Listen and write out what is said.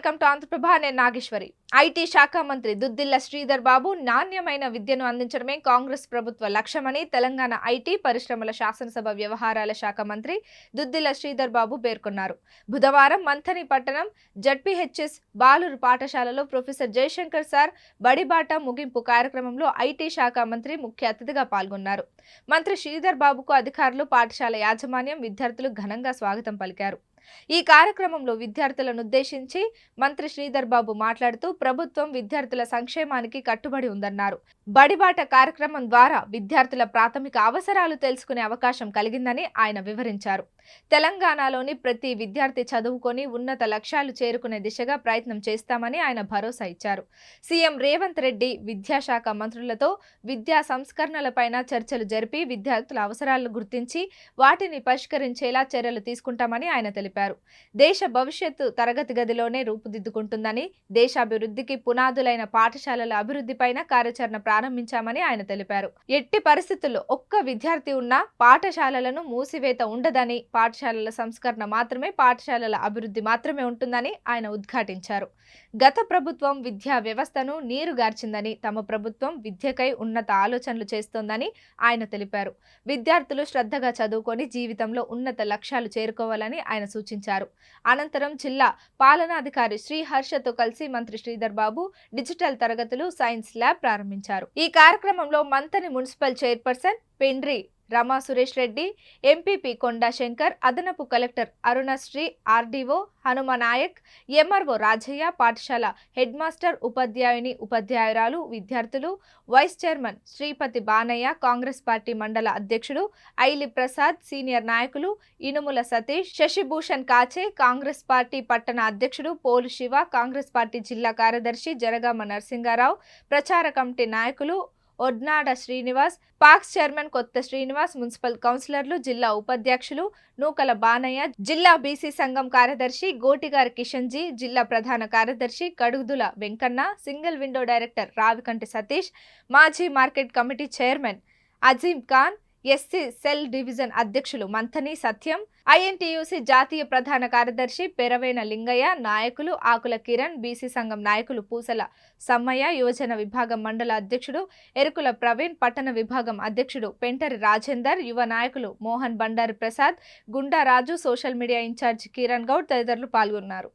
Welcome to Andhraprabha. నేను Nageswari. IT శాఖ మంత్రి దుద్దిల్ల శ్రీధర్ బాబు నాణ్యమైన విద్యను అందించడమే కాంగ్రెస్ ప్రభుత్వ లక్ష్యమని తెలంగాణ ఐటీ పరిశ్రమల శాసనసభ వ్యవహారాల శాఖ మంత్రి దుద్దిల్ల శ్రీధర్ బాబు పేర్కొన్నారు. బుధవారం మంథని పట్టణం జడ్పీహెచ్ఎస్ బాలూరు పాఠశాలలో ప్రొఫెసర్ జయశంకర్ సార్ బడిబాట ముగింపు కార్యక్రమంలో ఐటీ శాఖ మంత్రి ముఖ్య అతిథిగా పాల్గొన్నారు. మంత్రి శ్రీధర్ బాబుకు అధికారులు, పాఠశాల యాజమాన్యం, విద్యార్థులు ఘనంగా స్వాగతం పలికారు. ఈ కార్యక్రమంలో విద్యార్థులను ఉద్దేశించి మంత్రి శ్రీధర్ బాబు మాట్లాడుతూ ప్రభుత్వం విద్యార్థుల సంక్షేమానికి కట్టుబడి ఉందన్నారు. బడిబాట కార్యక్రమం ద్వారా విద్యార్థుల ప్రాథమిక అవసరాలు తెలుసుకునే అవకాశం కలిగిందని ఆయన వివరించారు. తెలంగాణలోని ప్రతి విద్యార్థి చదువుకొని ఉన్నత లక్ష్యాలు చేరుకునే దిశగా ప్రయత్నం చేస్తామని ఆయన భరోసా ఇచ్చారు. సీఎం రేవంత్ రెడ్డి విద్యాశాఖ మంత్రులతో విద్యా సంస్కరణలపైన చర్చలు జరిపి విద్యార్థుల అవసరాలను గుర్తించి వాటిని పరిష్కరించేలా చర్యలు తీసుకుంటామని ఆయన తెలిపారు. దేశ భవిష్యత్తు తరగతి గదిలోనే రూపుదిద్దుకుంటుందని, దేశాభివృద్ధికి పునాదులైన పాఠశాలల అభివృద్ధిపైన కార్యాచరణ ప్రారంభించామని ఆయన తెలిపారు. ఎట్టి పరిస్థితుల్లో ఒక్క విద్యార్థి ఉన్న పాఠశాలలను మూసివేత ఉండదని, పాఠశాలల సంస్కరణ మాత్రమే పాఠశాలల అభివృద్ధి మాత్రమే ఉంటుందని ఆయన ఉద్ఘాటించారు. గత ప్రభుత్వం విద్యా వ్యవస్థను నీరుగార్చిందని, తమ ప్రభుత్వం విద్యకై ఉన్నత ఆలోచనలు చేస్తోందని ఆయన తెలిపారు. విద్యార్థులు శ్రద్ధగా చదువుకొని జీవితంలో ఉన్నత లక్ష్యాలు చేరుకోవాలని ఆయన సూచించారు. అనంతరం జిల్లా పాలనాధికారి శ్రీ హర్షతో కలిసి మంత్రి శ్రీధర్ బాబు డిజిటల్ తరగతులు, సైన్స్ ల్యాబ్ ప్రారంభించారు. ఈ కార్యక్రమంలో Manthani municipal chairperson Pendri Rama Suresh Reddy, MPP Konda Shankar, అదనపు collector Arunasri, RDO Hanumanayak, MRO Rajaiah, పాఠశాల హెడ్ మాస్టర్, ఉపాధ్యాయుని, ఉపాధ్యాయురాలు, విద్యార్థులు, vice chairman Sripathi Banaiah, Congress party mandal అధ్యక్షుడు ఐలి ప్రసాద్, సీనియర్ నాయకులు ఇనుముల సతీష్, శశిభూషణ్ కాచే, కాంగ్రెస్ పార్టీ పట్టణ అధ్యక్షుడు పోలు శివ, కాంగ్రెస్ పార్టీ జిల్లా కార్యదర్శి జరగామ నరసింగారావు, ప్రచార కమిటీ నాయకులు ఒడ్నాడ శ్రీనివాస్, పాక్స్ చైర్మన్ కొత్త శ్రీనివాస్, మున్సిపల్ కౌన్సిలర్లు, జిల్లా ఉపాధ్యక్షులు నూకల బానయ్య, జిల్లా బీసీ సంఘం కార్యదర్శి గోటిగారి కిషన్జీ, జిల్లా ప్రధాన కార్యదర్శి Kadugudula Venkanna, single window director Ravikanti Satish, మాజీ market committee chairman Azeem Khan, SC cell division అధ్యక్షులు మంథని సత్యం, ఐఎన్టీయూసీ జాతీయ ప్రధాన కార్యదర్శి పెరవేన లింగయ్య, నాయకులు ఆకుల కిరణ్, బీసీ సంఘం నాయకులు పూసల సమ్మయ్య, యువజన విభాగం మండల అధ్యక్షుడు ఎరుకుల ప్రవీణ్, పట్టణ విభాగం అధ్యక్షుడు పెంటరి రాజేందర్, యువ నాయకులు Mohan Bandari Prasad, Gundaraju, social media incharge Kiran Goud తదితరులు పాల్గొన్నారు.